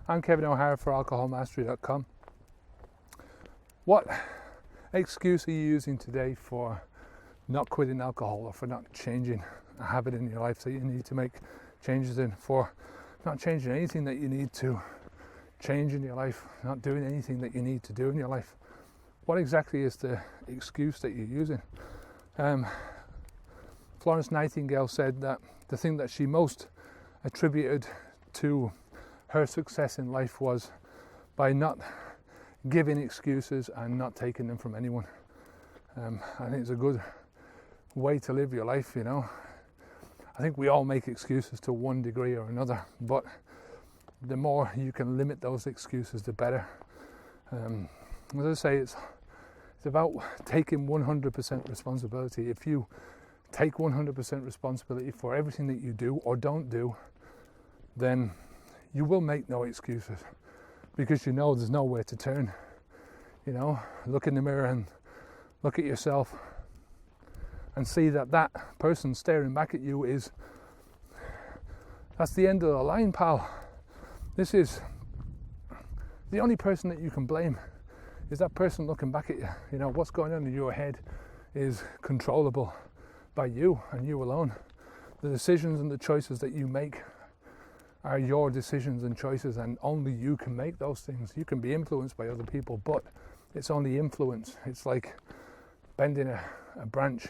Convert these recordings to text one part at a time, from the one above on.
I'm Kevin O'Hara for alcoholmastery.com. What excuse are you using today for not quitting alcohol, or for not changing a habit in your life that you need to make changes in, for not changing anything that you need to change in your life, not doing anything that you need to do in your life? What exactly is the excuse that you're using? Florence Nightingale said that the thing that she most attributed to her success in life was by not giving excuses and not taking them from anyone. I think it's a good way to live your life, you know. I think we all make excuses to one degree or another, but the more you can limit those excuses, the better. As I say, it's about taking 100% responsibility. If you take 100% responsibility for everything that you do or don't do, then you will make no excuses, because you know there's nowhere to turn. You know, look in the mirror and look at yourself and see that person staring back at you that's the end of the line, pal. This is the only person that you can blame, is that person looking back at you. You know, what's going on in your head is controllable by you and you alone. The decisions and the choices that you make are your decisions and choices, and only you can make those things. You can be influenced by other people, but it's only influence. It's like bending a branch.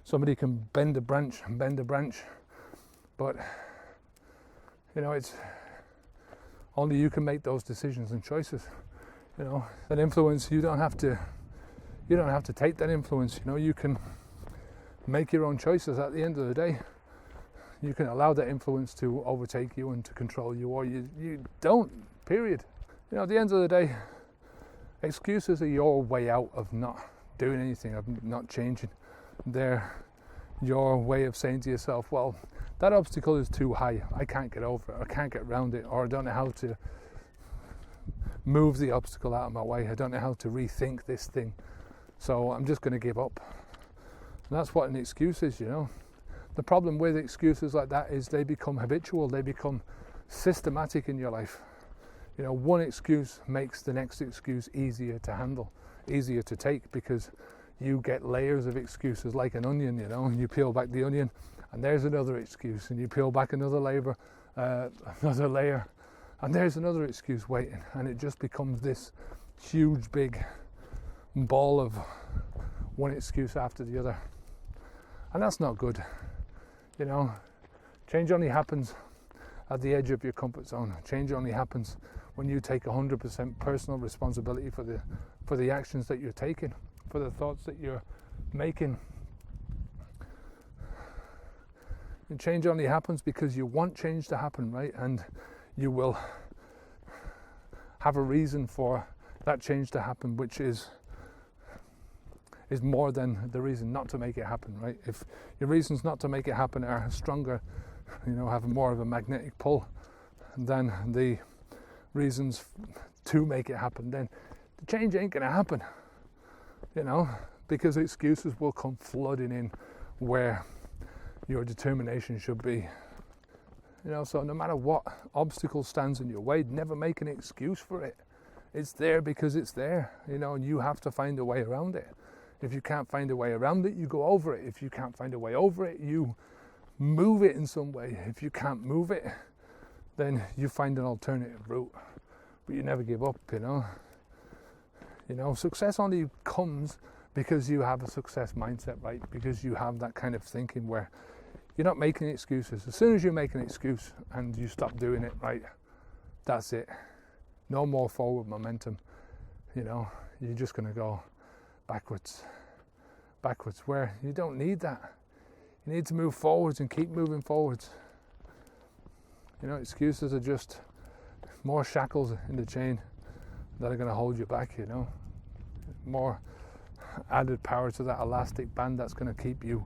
Somebody can bend a branch, but you know, it's only you can make those decisions and choices. You know, that influence, you don't have to take that influence. You know, you can make your own choices at the end of the day. You can allow that influence to overtake you and to control you, or you don't, period. You know, at the end of the day, excuses are your way out of not doing anything, of not changing. They're your way of saying to yourself, well, that obstacle is too high, I can't get over it, I can't get around it, or I don't know how to move the obstacle out of my way, I don't know how to rethink this thing, so I'm just going to give up. And that's what an excuse is, you know. The problem with excuses like that is they become habitual, they become systematic in your life. You know, one excuse makes the next excuse easier to handle, easier to take, because you get layers of excuses like an onion, you know, and you peel back the onion and there's another excuse, and you peel back another layer, and there's another excuse waiting, and it just becomes this huge big ball of one excuse after the other. And that's not good. You know, change only happens at the edge of your comfort zone. Change only happens when you take 100% personal responsibility for the actions that you're taking, for the thoughts that you're making. And change only happens because you want change to happen, right? And you will have a reason for that change to happen, which is more than the reason not to make it happen, right? If your reasons not to make it happen are stronger, you know, have more of a magnetic pull than the reasons to make it happen, then the change ain't gonna happen, you know, because excuses will come flooding in where your determination should be. You know, so no matter what obstacle stands in your way, never make an excuse for it. It's there because it's there, you know, and you have to find a way around it. If you can't find a way around it, you go over it. If you can't find a way over it, you move it in some way. If you can't move it, then you find an alternative route. But you never give up, you know. You know, success only comes because you have a success mindset, right? Because you have that kind of thinking where you're not making excuses. As soon as you make an excuse and you stop doing it, right, that's it. No more forward momentum. You know, you're just going to go backwards, where you don't need that. You need to move forwards and keep moving forwards. You know, excuses are just more shackles in the chain that are going to hold you back, you know. More added power to that elastic band that's going to keep you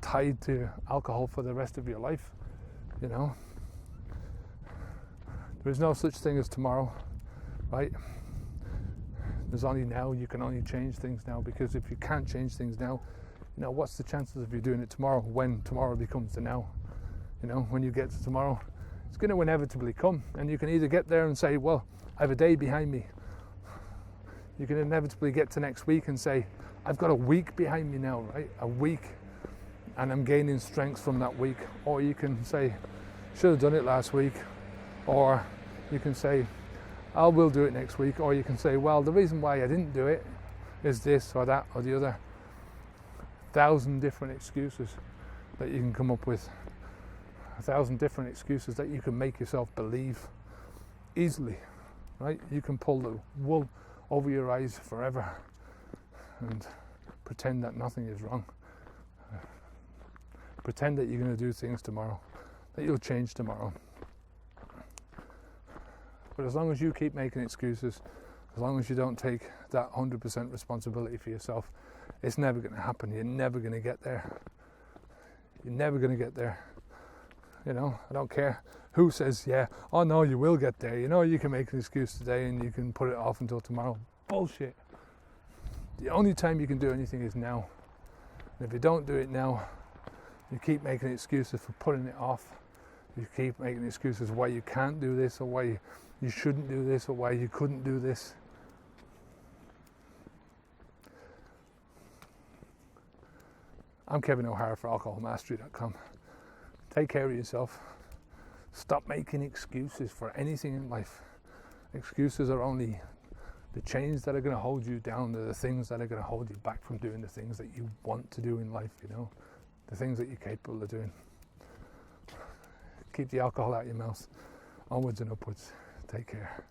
tied to alcohol for the rest of your life, you know. There is no such thing as tomorrow, right? There's only now. You can only change things now, because if you can't change things now, you know, what's the chances of you doing it tomorrow when tomorrow becomes the now? You know, when you get to tomorrow, It's going to inevitably come, and you can either get there and say, well, I have a day behind me. You can inevitably get to next week and say, I've got a week behind me now, right? A week, and I'm gaining strength from that week. Or you can say, should have done it last week. Or you can say, I will do it next week. Or you can say, well, the reason why I didn't do it is this or that or the other. 1,000 different excuses that you can come up with. 1,000 different excuses that you can make yourself believe easily, right? You can pull the wool over your eyes forever and pretend that nothing is wrong. Pretend that you're going to do things tomorrow, that you'll change tomorrow. But as long as you keep making excuses, as long as you don't take that 100% responsibility for yourself, it's never going to happen. You're never going to get there. You're never going to get there. You know, I don't care who says, yeah, oh no, you will get there. You know, you can make an excuse today and you can put it off until tomorrow. Bullshit. The only time you can do anything is now. And if you don't do it now, you keep making excuses for putting it off. You keep making excuses why you can't do this, or why you shouldn't do this, or why you couldn't do this. I'm Kevin O'Hara for alcoholmastery.com. Take care of yourself. Stop making excuses for anything in life. Excuses are only the chains that are going to hold you down. They're the things that are going to hold you back from doing the things that you want to do in life, you know, the things that you're capable of doing. Keep the alcohol out of your mouth. Onwards and upwards. Take care.